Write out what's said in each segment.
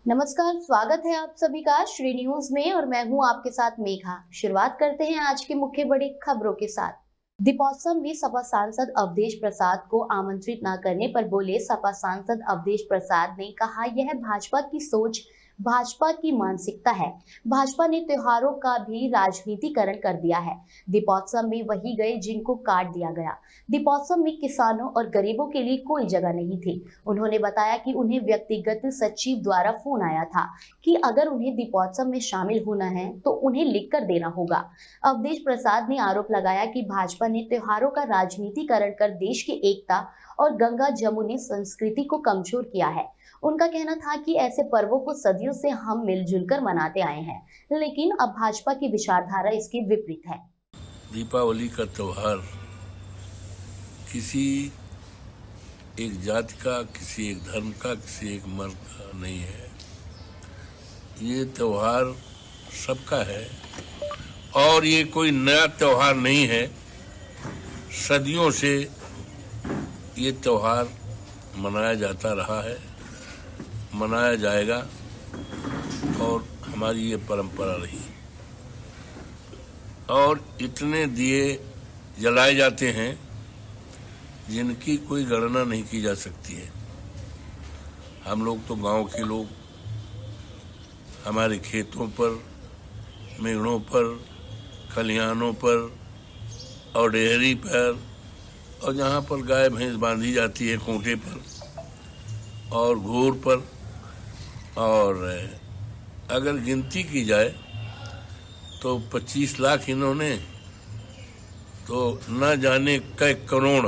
नमस्कार, स्वागत है आप सभी का श्री न्यूज में और मैं हूं आपके साथ मेघा। शुरुआत करते हैं आज की मुख्य बड़ी खबरों के साथ। दीपोत्सव में सपा सांसद अवधेश प्रसाद को आमंत्रित न करने पर बोले सपा सांसद अवधेश प्रसाद ने कहा, यह भाजपा की सोच, भाजपा की मानसिकता है। भाजपा ने त्योहारों का भी राजनीतिकरण कर दिया है। दीपोत्सव में वही गए जिनको काट दिया गया। दीपोत्सव में किसानों और गरीबों के लिए कोई जगह नहीं थी। उन्होंने बताया कि उन्हें व्यक्तिगत सचिव द्वारा फोन आया था कि अगर उन्हें दीपोत्सव में शामिल होना है तो उन्हें लिखकर देना होगा। अवधेश प्रसाद ने आरोप लगाया कि भाजपा ने त्योहारों का राजनीतिकरण कर देश की एकता और गंगा जमुनी संस्कृति को कमजोर किया है। उनका कहना था कि ऐसे पर्वों को सदियों से हम मिलजुल कर मनाते आए हैं, लेकिन अब भाजपा की विचारधारा इसके विपरीत है। दीपावली का त्योहार किसी एक जाति का, किसी एक धर्म का, किसी एक मर्द का नहीं है। ये त्योहार सबका है और ये कोई नया त्योहार नहीं है। सदियों से ये त्योहार मनाया जाता रहा है, मनाया जाएगा और हमारी ये परंपरा रही। और इतने दिए जलाए जाते हैं जिनकी कोई गणना नहीं की जा सकती है। हम लोग तो गांव के लोग हमारे खेतों पर, मेड़ों पर, खलिहानों पर और डेहरी पर और जहाँ पर गाय भैंस बांधी जाती है खूंटे पर और घूर पर, और अगर गिनती की जाए तो 25 लाख इन्होंने तो न जाने कई करोड़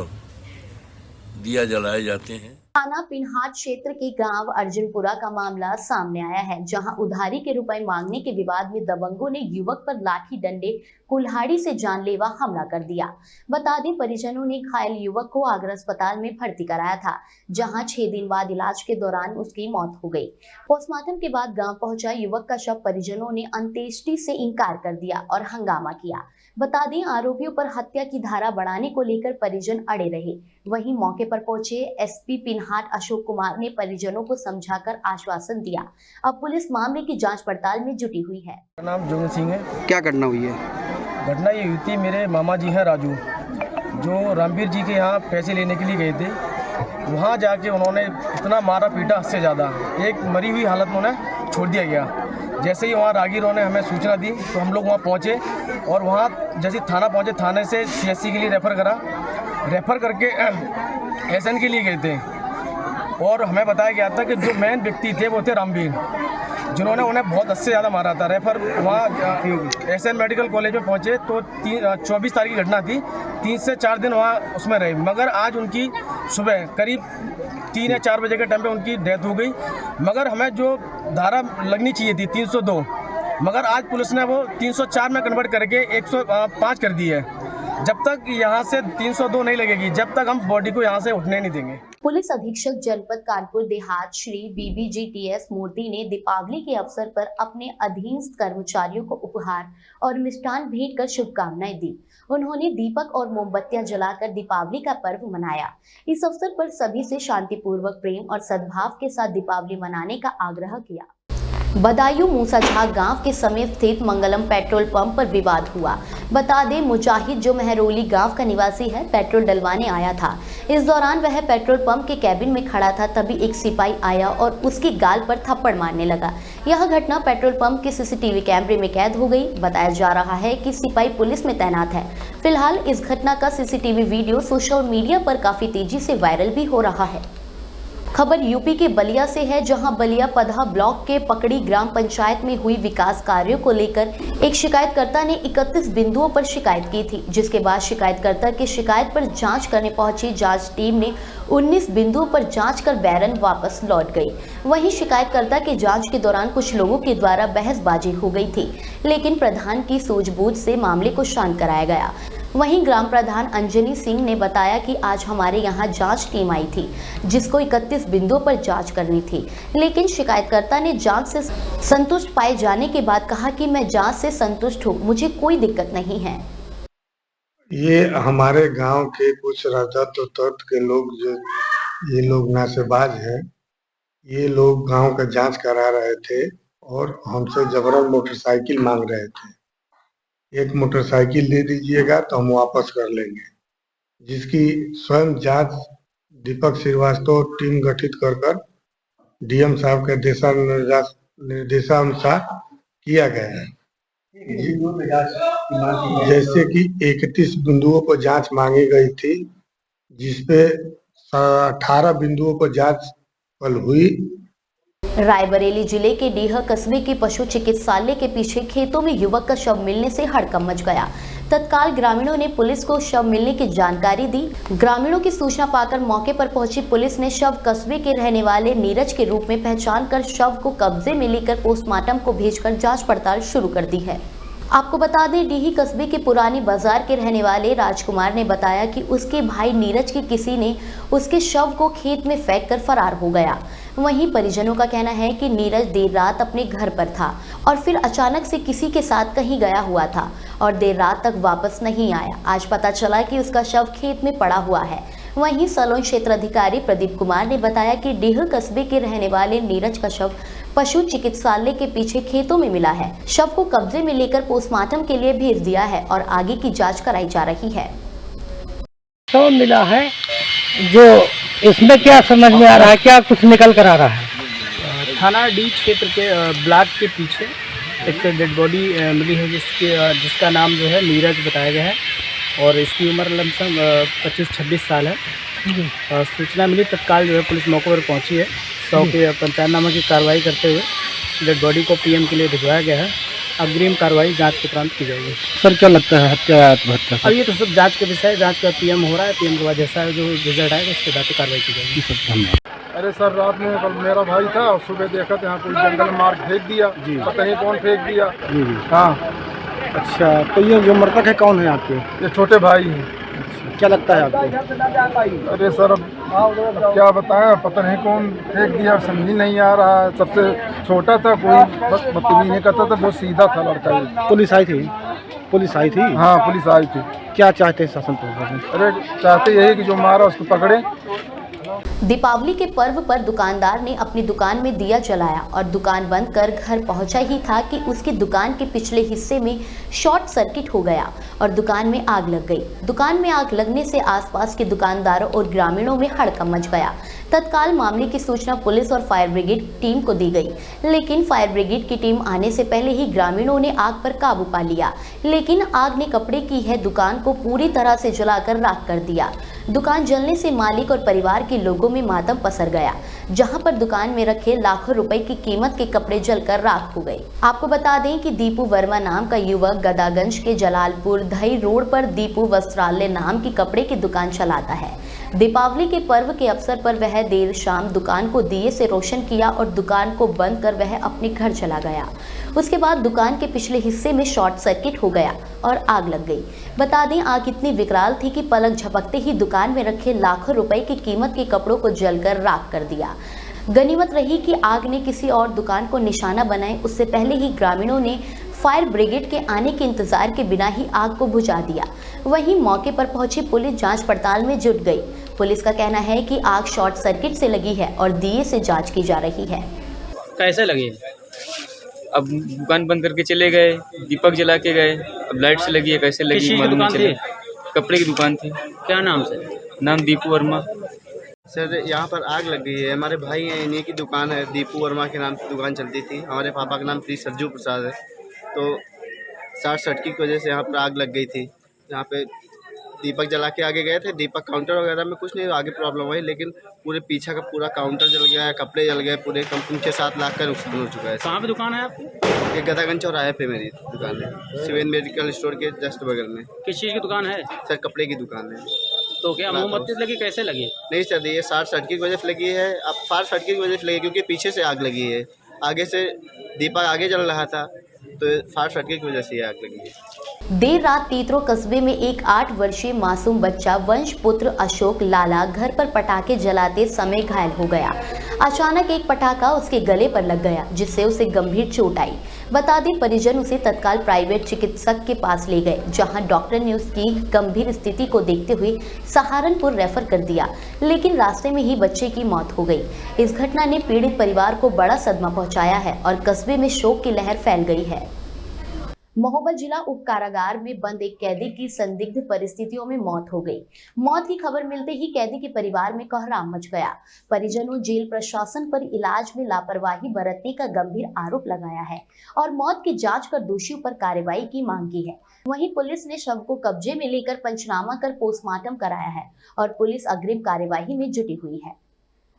दिया जलाए जाते हैं। थाना पिनहाट क्षेत्र के गांव अर्जुनपुरा का मामला सामने आया है, जहां उधारी के रुपए मांगने के विवाद में दबंगों ने युवक पर लाठी डंडे कुल्हाड़ी से जानलेवा हमला कर दिया। बता दें, परिजनों ने घायल युवक को आगरा अस्पताल में भर्ती कराया था, जहां 6 दिन बाद इलाज के दौरान उसकी मौत हो गई। पोस्टमार्टम के बाद गाँव पहुंचा युवक का शव परिजनों ने अंत्येष्टि से इनकार कर दिया और हंगामा किया। बता दें, आरोपियों पर हत्या की धारा बढ़ाने को लेकर परिजन अड़े रहे। वहीं मौके पर पहुंचे एसपी पिनहाट अशोक कुमार ने परिजनों को समझाकर आश्वासन दिया। अब पुलिस मामले की जांच पड़ताल में जुटी हुई है। मेरा नाम जोगन सिंह है। क्या घटना हुई है? घटना ये हुई थी, मेरे मामा जी हैं राजू, जो रामवीर जी के यहाँ पैसे लेने के लिए गए थे। वहाँ जाके उन्होंने इतना मारा पीटा, हद से ज़्यादा। एक मरी हुई हालत में उन्हें छोड़ दिया गया। जैसे ही वहाँ राहगीरों ने हमें सूचना दी तो हम लोग वहाँ पहुँचे और वहाँ जैसे थाना पहुँचे, थाने से सीएससी के लिए रेफ़र करा। रेफ़र करके एसएन के लिए गए थे और हमें बताया गया था कि जो मेन व्यक्ति थे वो थे रामवीर, जिन्होंने उन्हें बहुत हद से ज़्यादा मारा था। रेफ़र वहाँ एसएन मेडिकल कॉलेज में पहुँचे तो 24 तारीख की घटना थी। 3 से 4 दिन वहाँ उसमें रहे, मगर आज उनकी सुबह करीब 3 या 4 बजे के टाइम पे उनकी डेथ हो गई। मगर हमें जो धारा लगनी चाहिए थी 302, मगर आज पुलिस ने वो 304 में कन्वर्ट करके 105 कर दी है। जब तक यहाँ से 302 नहीं लगेगी, जब तक हम बॉडी को यहाँ से उठने नहीं देंगे। पुलिस अधीक्षक जनपद कानपुर देहात श्री बीबीजीटीएस मूर्ति ने दीपावली के अवसर पर अपने अधीनस्थ कर्मचारियों को उपहार और मिष्ठान भेंट कर शुभकामनाएं दी। उन्होंने दीपक और मोमबत्तियां जलाकर दीपावली का पर्व मनाया। इस अवसर पर सभी से शांतिपूर्वक, प्रेम और सद्भाव के साथ दीपावली मनाने का आग्रह किया। बदायूं मूसाझाग गांव के समीप स्थित मंगलम पेट्रोल पंप पर विवाद हुआ। बता दें, मुजाहिद जो महरोली गांव का निवासी है, पेट्रोल डलवाने आया था। इस दौरान वह पेट्रोल पंप के कैबिन में खड़ा था, तभी एक सिपाही आया और उसके गाल पर थप्पड़ मारने लगा। यह घटना पेट्रोल पंप के सीसीटीवी कैमरे में कैद हो गई। बताया जा रहा है कि सिपाही पुलिस में तैनात है। फिलहाल इस घटना का सीसीटीवी वीडियो सोशल मीडिया पर काफी तेजी से वायरल भी हो रहा है। खबर यूपी के बलिया से है, जहां बलिया पदहा ब्लॉक के पकड़ी ग्राम पंचायत में हुई विकास कार्यों को लेकर एक शिकायतकर्ता ने 31 बिंदुओं पर शिकायत की थी, जिसके बाद शिकायतकर्ता की शिकायत पर जांच करने पहुंची जांच टीम ने 19 बिंदुओं पर जांच कर बैरन वापस लौट गई। वहीं शिकायतकर्ता की जांच के दौरान कुछ लोगों के द्वारा बहसबाजी हो गई थी, लेकिन प्रधान की सूझबूझ से मामले को शांत कराया गया। वहीं ग्राम प्रधान अंजनी सिंह ने बताया कि आज हमारे यहां जांच टीम आई थी, जिसको 31 बिंदुओं पर जांच करनी थी, लेकिन शिकायतकर्ता ने जांच से संतुष्ट पाए जाने के बाद कहा कि मैं जांच से संतुष्ट हूं, मुझे कोई दिक्कत नहीं है। ये हमारे गांव के कुछ राजत्व तत्व के लोग, जो ये लोग नासेबाज हैं, ये लोग गांव का जांच करा रहे थे और हमसे जबरन मोटरसाइकिल मांग रहे थे। एक मोटरसाइकिल दे दीजिएगा तो हम वापस कर लेंगे, जिसकी स्वयं जांच दीपक श्रीवास्तव टीम गठित कर डीएम साहब के निर्देशानुसार किया गया है। जैसे कि 31 बिंदुओं पर जांच मांगी गई थी, जिसपे 18 बिंदुओं पर जांच कल हुई। रायबरेली जिले के डीह कस्बे के पशु चिकित्सालय के पीछे खेतों में युवक का शव मिलने से हड़कंप मच गया। तत्काल ग्रामीणों ने पुलिस को शव मिलने की जानकारी दी। ग्रामीणों की सूचना पाकर मौके पर पहुंची पुलिस ने शव कस्बे के रहने वाले नीरज के रूप में पहचान कर शव को कब्जे में लेकर पोस्टमार्टम को भेजकर जांच पड़ताल शुरू कर दी है। आपको बता दें, डीही कस्बे के पुरानी बाजार के रहने वाले राजकुमार ने बताया कि उसके भाई नीरज के किसी ने उसके शव को खेत में फेंक कर फरार हो गया। वहीं परिजनों का कहना है कि नीरज देर रात अपने घर पर था और फिर अचानक से किसी के साथ कहीं गया हुआ था और देर रात तक वापस नहीं आया। आज पता चला कि उसका शव खेत में पड़ा हुआ है। वहीं सलोन क्षेत्र अधिकारी प्रदीप कुमार ने बताया कि डीह कस्बे के रहने वाले नीरज का शव पशु चिकित्सालय के पीछे खेतों में मिला है। शव को कब्जे में लेकर पोस्टमार्टम के लिए भेज दिया है और आगे की जांच कराई जा रही है। शव मिला है, जो इसमें क्या समझ में आ रहा है, क्या कुछ निकल कर आ रहा है? थाना डी क्षेत्र के ब्लॉक के पीछे एक डेड बॉडी मिली है, जिसका नाम जो है नीरज बताया गया है और इसकी उम्र लमसम 25-26 साल है। सूचना मिली, तत्काल जो है पुलिस मौके पर पहुंची है। शव के पंचनामा की कार्रवाई करते हुए डेड बॉडी को पीएम के लिए भिजवाया गया है। अग्रिम कार्रवाई जांच के उपरांत की जाएगी। सर क्या लगता है हत्या या आत्महत्या? अब ये तो सब जांच के विषय, जांच का पीएम हो रहा है। पीएम के बाद जैसा जो रिजल्ट आएगा उसके बाद कार्रवाई की जाएगी। अरे सर, रात में कल मेरा भाई था और सुबह देखा तो यहाँ कोई जंगल में मार फेंक दिया जी, पता नहीं कौन फेंक दिया जी। हाँ, अच्छा, तो ये जो मृतक है कौन है आपके? ये छोटे भाई हैं। क्या लगता है आपको? अरे सर, अब क्या बताएं, पता नहीं कौन फेंक दिया, समझ ही नहीं आ रहा है। सबसे छोटा था, कोई बस बदतमीजी नहीं करता था, बहुत सीधा था लड़का ये। पुलिस आई थी? पुलिस आई थी? हाँ, पुलिस आई थी। क्या चाहते हैं शासन प्रशासन? अरे चाहते यही कि जो मारा उसको पकड़े। दीपावली के पर्व पर दुकानदार ने अपनी दुकान में दिया जलाया और दुकान बंद कर घर पहुंचा ही था कि उसकी दुकान के पिछले हिस्से में शॉर्ट सर्किट हो गया और दुकान में आग लग गई। दुकान में आग लगने से आसपास के दुकानदारों और ग्रामीणों में हड़कंप मच गया। तत्काल मामले की सूचना पुलिस और फायर ब्रिगेड टीम को दी गई, लेकिन फायर ब्रिगेड की टीम आने से पहले ही ग्रामीणों ने आग पर काबू पा लिया। लेकिन आग ने कपड़े की है दुकान को पूरी तरह से जलाकर राख कर दिया। दुकान जलने से मालिक और परिवार के लोगों में मातम पसर गया, जहां पर दुकान में रखे लाखों रुपए की कीमत के कपड़े जलकर राख हो गए। आपको बता दें कि दीपू वर्मा नाम का युवक गदागंज के जलालपुर दही रोड पर दीपू वस्त्रालय नाम की कपड़े की दुकान चलाता है। दीपावली के पर्व के अवसर पर वह देर शाम दुकान को दिए से रोशन किया और दुकान को बंद कर वह अपने घर चला गया। उसके बाद दुकान के पिछले हिस्से में शॉर्ट सर्किट हो गया और आग लग गई। बता दें, आग इतनी विकराल थी कि पलक झपकते ही दुकान में रखे लाखों रुपए की कीमत के कपड़ों को जलकर राख कर दिया। गनीमत रही कि आग ने किसी और दुकान को निशाना बनाए, उससे पहले ही ग्रामीणों ने फायर ब्रिगेड के आने के इंतजार के बिना ही आग को बुझा दिया। वहीं मौके पर पहुंची पुलिस जांच पड़ताल में जुट गई। पुलिस का कहना है कि आग शॉर्ट सर्किट से लगी है और दिए से जांच की जा रही है। कैसे लगी? अब दुकान बंद करके चले गए, दीपक जला के गए, अब लाइट से लगी है, कैसे लगी मालूम नहीं चला। कपड़े की दुकान थी। क्या नाम से? नाम दीपू वर्मा। सर, यहाँ पर आग लग गई है। हमारे भाई हैं, इन्हीं की दुकान है, दीपू वर्मा के नाम से दुकान चलती थी। हमारे पापा का नाम श्री सरजू प्रसाद है। तो शॉर्ट सर्किट की वजह से यहाँ पर आग लग गई थी। यहाँ पे दीपक जला के आगे गए थे। दीपक काउंटर वगैरह में कुछ नहीं, आगे प्रॉब्लम हुई, लेकिन पूरे पीछे का पूरा काउंटर जल गया है, कपड़े जल गए, पूरे कंपनी के 7 लाख का नुकसान हो चुका है। कहाँ पे दुकान है आपकी? ये गदागंज चौराहे पे मेरी दुकान है, शिवेन मेडिकल स्टोर के जस्ट बगल में। किस चीज़ की दुकान है? सर, कपड़े की दुकान है। तो क्या मोमबत्ती लगी, कैसे लगी? नहीं सर, ये शॉर्ट सर्किट की वजह से लगी है। अब शॉर्ट सर्किट की वजह से लगी क्योंकि पीछे से आग लगी है। आगे से दीपक आगे जल रहा था, तो शॉर्ट सर्किट की वजह से आग लगी है। देर रात तीतरो कस्बे में एक 8 वर्षीय मासूम बच्चा वंश पुत्र अशोक लाला घर पर पटाखे जलाते समय घायल हो गया। अचानक एक पटाखा उसके गले पर लग गया, जिससे उसे गंभीर चोट आई। बता दें परिजन उसे तत्काल प्राइवेट चिकित्सक के पास ले गए, जहां डॉक्टर ने उसकी गंभीर स्थिति को देखते हुए सहारनपुर रेफर कर दिया, लेकिन रास्ते में ही बच्चे की मौत हो गई। इस घटना ने पीड़ित परिवार को बड़ा सदमा पहुंचाया है और कस्बे में शोक की लहर फैल गई है। महोबा जिला उप कारागार में बंद एक कैदी की संदिग्ध परिस्थितियों में मौत हो गई। मौत की खबर मिलते ही कैदी के परिवार में कोहराम मच गया। परिजनों जेल प्रशासन पर इलाज में लापरवाही बरतने का गंभीर आरोप लगाया है और मौत की जांच कर दोषियों पर कार्रवाई की मांग की है। वहीं पुलिस ने शव को कब्जे में लेकर पंचनामा कर पोस्टमार्टम कराया है और पुलिस अग्रिम कार्यवाही में जुटी हुई है।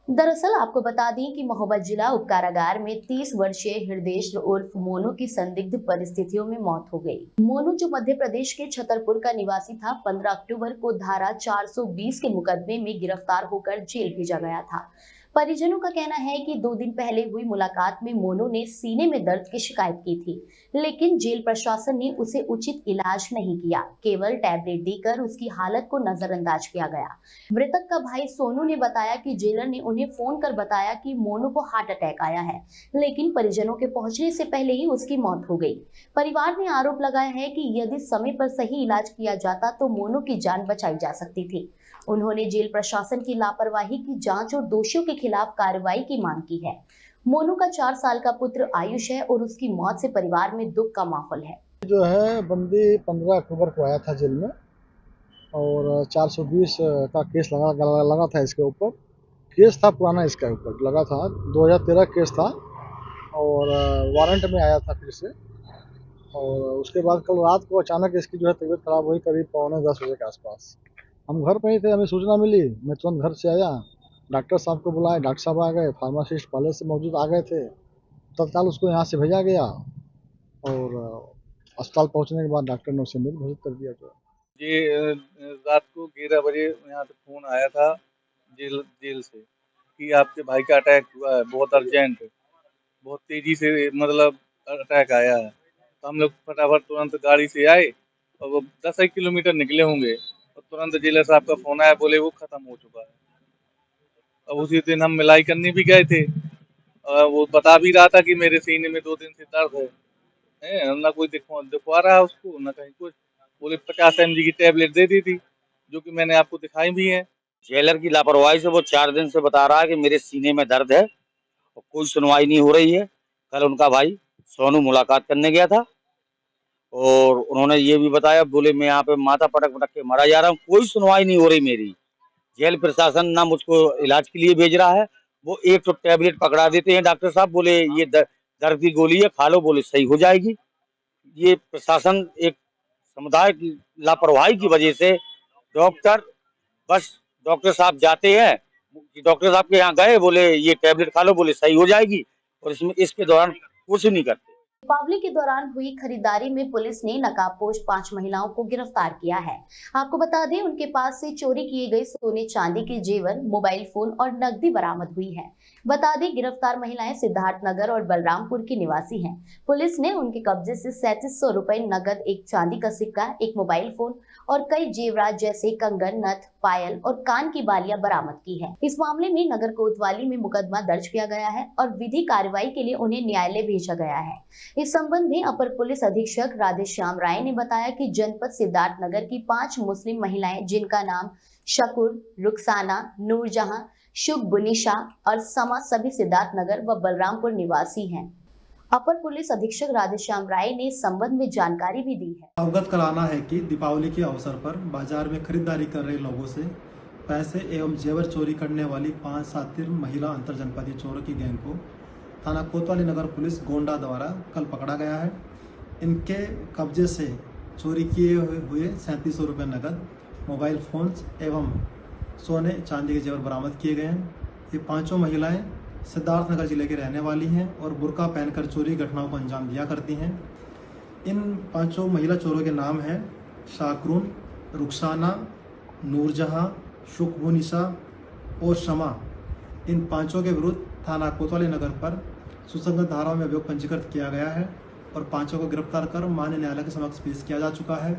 दरअसल आपको बता दें कि महोबा जिला उप कारागार में 30 वर्षीय हृदय उर्फ मोनू की संदिग्ध परिस्थितियों में मौत हो गई। मोनू जो मध्य प्रदेश के छतरपुर का निवासी था, 15 अक्टूबर को धारा 420 के मुकदमे में गिरफ्तार होकर जेल भेजा गया था। परिजनों का कहना है कि 2 दिन पहले हुई मुलाकात में मोनू ने सीने में दर्द की शिकायत की थी, लेकिन जेल प्रशासन ने उसे उचित इलाज नहीं किया, केवल टैबलेट देकर उसकी हालत को नजरअंदाज किया गया। मृतक का भाई सोनू ने बताया कि जेलर ने उन्हें फोन कर बताया कि मोनू को हार्ट अटैक आया है, लेकिन परिजनों के पहुंचने से पहले ही उसकी मौत हो गई। परिवार ने आरोप लगाया है कि यदि समय पर सही इलाज किया जाता तो मोनू की जान बचाई जा सकती थी। उन्होंने जेल प्रशासन की लापरवाही की जांच और दोषियों के खिलाफ कार्रवाई की मांग की है। मोनू का 4 साल का पुत्र आयुष है और उसकी मौत से परिवार में दुख का माहौल है। जो है बंदी 15 अक्टूबर को आया था जेल में और 420 का केस लगा था इसके ऊपर। केस था पुराना, इसके ऊपर लगा था 2013 केस था और वारंट में आया था फिर से। और उसके बाद कल रात को अचानक इसकी जो है तबीयत खराब हुई, करीब 9:45 बजे के आसपास। हम घर पर ही थे, हमें सूचना मिली, मैं तुरंत घर से आया, डॉक्टर साहब को बुलाया, डॉक्टर साहब आ गए, फार्मासिस्ट पहले से मौजूद आ गए थे, तत्काल उसको यहाँ से भेजा गया और अस्पताल पहुँचने के बाद डॉक्टर ने उसे मृत घोषित कर दिया। ये रात को 11 बजे यहाँ तक फोन आया था जेल से कि आपके भाई का अटैक हुआ है, बहुत अर्जेंट, बहुत तेजी से मतलब अटैक आया है। तो हम लोग फटाफट तुरंत गाड़ी से आए और वो 10 किलोमीटर निकले होंगे और तुरंत जेलर साहब का फोन आया, बोले वो खत्म हो चुका है। अब उसी दिन हम मिलाई करने भी गए थे, वो बता भी रहा था कि मेरे सीने में 2 दिन से दर्द है, ना कोई दिखवा रहा है उसको, ना कहीं कुछ। बोले 50 mg की टैबलेट दे दी थी, जो कि मैंने आपको दिखाई भी है। जेलर की लापरवाही से वो 4 दिन से बता रहा है कि मेरे सीने में दर्द है और कोई सुनवाई नहीं हो रही है। कल उनका भाई सोनू मुलाकात करने गया था और उन्होंने ये भी बताया, बोले मैं यहाँ पे माथा पटक पटक के मरा जा रहा हूँ, कोई सुनवाई नहीं हो रही मेरी। जेल प्रशासन ना मुझको इलाज के लिए भेज रहा है, वो एक तो टैबलेट पकड़ा देते हैं डॉक्टर साहब, बोले ये दर्द की गोली है, खा लो, बोले सही हो जाएगी। ये प्रशासन एक समुदाय की लापरवाही की वजह से डॉक्टर साहब जाते हैं, डॉक्टर साहब के यहाँ गए, बोले ये टैबलेट खा लो, बोले सही हो जाएगी, और इसके दौरान कुछ नहीं करते। दीपावली के दौरान हुई खरीदारी में पुलिस ने नकाबपोश 5 महिलाओं को गिरफ्तार किया है। आपको बता दें उनके पास से चोरी किए गए सोने चांदी के जेवर, मोबाइल फोन और नकदी बरामद हुई है। बता दें गिरफ्तार महिलाएं सिद्धार्थनगर और बलरामपुर की निवासी हैं। पुलिस ने उनके कब्जे से 3700 रुपए नगद, एक चांदी का सिक्का, एक मोबाइल फोन और कई जेवरात जैसे कंगन, नथ, पायल और कान की बालियां बरामद की है। इस मामले में नगर कोतवाली में मुकदमा दर्ज किया गया है और विधि कार्रवाई के लिए उन्हें न्यायालय भेजा गया है। इस संबंध में अपर पुलिस अधीक्षक राधेश्याम राय ने बताया कि जनपद सिद्धार्थनगर की 5 मुस्लिम महिलाएं, जिनका नाम शकुर, रुखसाना, नूरजहां, शुभ, बुनिशा और समा, सभी सिद्धार्थनगर व बलरामपुर निवासी हैं। अपर पुलिस अधीक्षक राधेश्याम राय ने इस संबंध में जानकारी भी दी है। अवगत कराना है कि दीपावली के अवसर पर बाजार में खरीदारी कर रहे लोगों से पैसे एवं जेवर चोरी करने वाली 5 शातिर महिला अंतर जनपदीय चोरों की गैंग को थाना कोतवाली नगर पुलिस गोंडा द्वारा कल पकड़ा गया है। इनके कब्जे से चोरी किए हुए 3700 रुपये नकद, मोबाइल फोन्स एवं सोने चांदी के जेवर बरामद किए गए हैं। ये 5 महिलाएं सिद्धार्थनगर जिले के रहने वाली हैं और बुर्का पहनकर चोरी घटनाओं को अंजाम दिया करती हैं। इन 5 महिला चोरों के नाम हैं शाकरून, रुखसाना, नूरजहां, शुभनिशा और शमा। इन 5 के विरुद्ध थाना कोतवाली नगर पर सुसंगत धाराओं में अभियोग पंजीकृत किया गया है और 5 को गिरफ्तार कर माननीय न्यायालय के समक्ष पेश किया जा चुका है।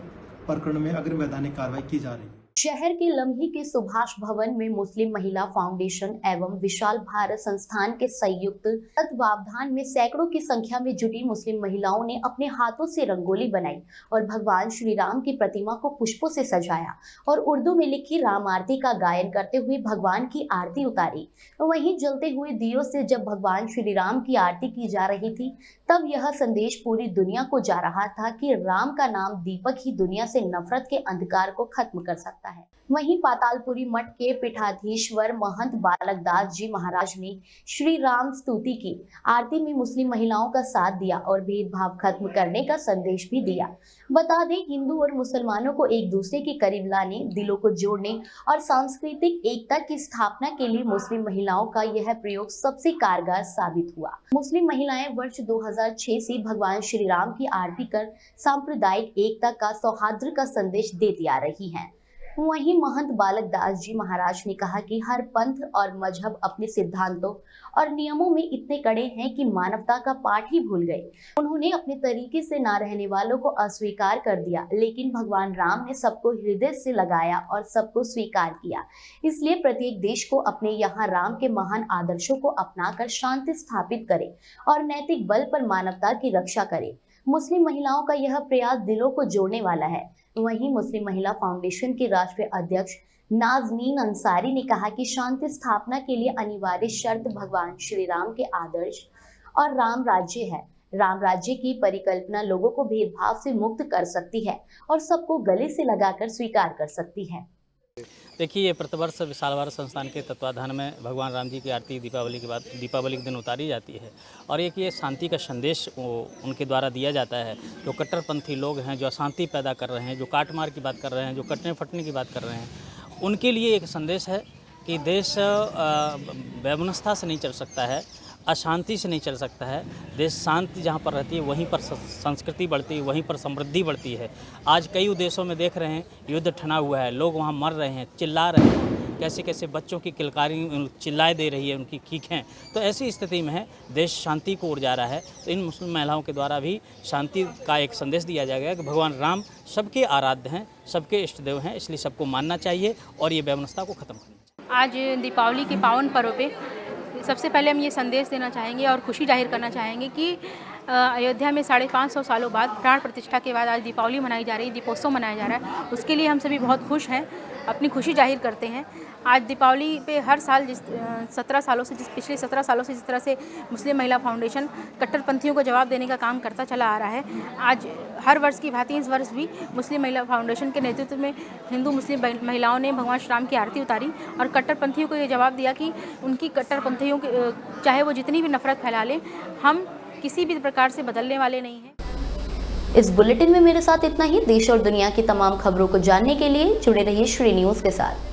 प्रकरण में अग्रिम वैधानिक कार्रवाई की जा रही है। शहर के लम्ही के सुभाष भवन में मुस्लिम महिला फाउंडेशन एवं विशाल भारत संस्थान के संयुक्त तत्वावधान में सैकड़ों की संख्या में जुटी मुस्लिम महिलाओं ने अपने हाथों से रंगोली बनाई और भगवान श्री राम की प्रतिमा को पुष्पों से सजाया और उर्दू में लिखी राम आरती का गायन करते हुए भगवान की आरती उतारी। वहीं जलते हुए दियों से जब भगवान श्री राम की आरती की जा रही थी तब यह संदेश पूरी दुनिया को जा रहा था कि राम का नाम दीपक ही दुनिया से नफरत के अंधकार को खत्म कर सकता है। वहीं पातालपुरी मठ के पीठाधीश्वर महंत बालक दास जी महाराज ने श्री राम स्तुति की आरती में मुस्लिम महिलाओं का साथ दिया और भेदभाव खत्म करने का संदेश भी दिया। बता दें, हिंदू और मुसलमानों को एक दूसरे के करीब लाने, दिलों को जोड़ने और सांस्कृतिक एकता की स्थापना के लिए मुस्लिम महिलाओं का यह प्रयोग सबसे कारगर साबित हुआ। मुस्लिम महिलाएं वर्ष 2006 से भगवान श्री राम की आरती कर सांप्रदायिक एकता का, सौहार्द का संदेश देती आ रही हैं। वहीं महंत बालक दास जी महाराज ने कहा कि हर पंथ और मजहब अपने सिद्धांतों और नियमों में इतने कड़े हैं कि मानवता का पाठ ही भूल गए। उन्होंने अपने तरीके से ना रहने वालों को अस्वीकार कर दिया, लेकिन भगवान राम ने सबको हृदय से लगाया और सबको स्वीकार किया। इसलिए प्रत्येक देश को अपने यहाँ राम के महान आदर्शों को अपनाकर शांति स्थापित करे और नैतिक बल पर मानवता की रक्षा करे। मुस्लिम महिलाओं का यह प्रयास दिलों को जोड़ने वाला है। वहीं मुस्लिम महिला फाउंडेशन के राष्ट्रीय अध्यक्ष नाजनीन अंसारी ने कहा कि शांति स्थापना के लिए अनिवार्य शर्त भगवान श्री राम के आदर्श और राम राज्य है। राम राज्य की परिकल्पना लोगों को भेदभाव से मुक्त कर सकती है और सबको गले से लगाकर स्वीकार कर सकती है। देखिए, ये प्रतिवर्ष विशाल भारत संस्थान के तत्वाधान में भगवान राम जी की आरती दीपावली के दिन उतारी जाती है और एक ये शांति का संदेश उनके द्वारा दिया जाता है। जो कट्टरपंथी लोग हैं, जो अशांति पैदा कर रहे हैं, जो काटमार की बात कर रहे हैं, जो कटने फटने की बात कर रहे हैं, उनके लिए एक संदेश है कि देश वैमनस्यता से नहीं चल सकता है, अशांति से नहीं चल सकता है। देश शांति जहाँ पर रहती है वहीं पर संस्कृति बढ़ती है, वहीं पर समृद्धि बढ़ती है। आज कई देशों में देख रहे हैं युद्ध ठना हुआ है, लोग वहाँ मर रहे हैं, चिल्ला रहे हैं, कैसे कैसे बच्चों की किलकारी चिल्लाए दे रही है, उनकी चीखें। तो ऐसी स्थिति में है देश शांति को ओर जा रहा है। तो इन मुस्लिम महिलाओं के द्वारा भी शांति का एक संदेश दिया जाएगा कि भगवान राम सबके आराध्य हैं, सबके इष्ट देव हैं, इसलिए सबको मानना चाहिए और ये वैमनस्यता को खत्म करना चाहिए। आज दीपावली के पावन पर्व पे सबसे पहले हम ये संदेश देना चाहेंगे और खुशी जाहिर करना चाहेंगे कि अयोध्या में 550 सालों बाद प्राण प्रतिष्ठा के बाद आज दीपावली मनाई जा रही है, दीपोत्सव मनाया जा रहा है। उसके लिए हम सभी बहुत खुश हैं, अपनी खुशी जाहिर करते हैं। आज दीपावली पे हर साल पिछले 17 सालों से जिस तरह से मुस्लिम महिला फाउंडेशन कट्टरपंथियों को जवाब देने का काम करता चला आ रहा है, आज हर वर्ष की भांति इस वर्ष भी मुस्लिम महिला फाउंडेशन के नेतृत्व में हिंदू मुस्लिम महिलाओं ने भगवान श्री राम की आरती उतारी और कट्टरपंथियों को ये जवाब दिया कि उनकी कट्टरपंथियों के चाहे वो जितनी भी नफरत फैला लें, हम किसी भी प्रकार से बदलने वाले नहीं हैं। इस बुलेटिन में मेरे साथ इतना ही। देश और दुनिया की तमाम खबरों को जानने के लिए जुड़े रहिए श्री न्यूज़ के साथ।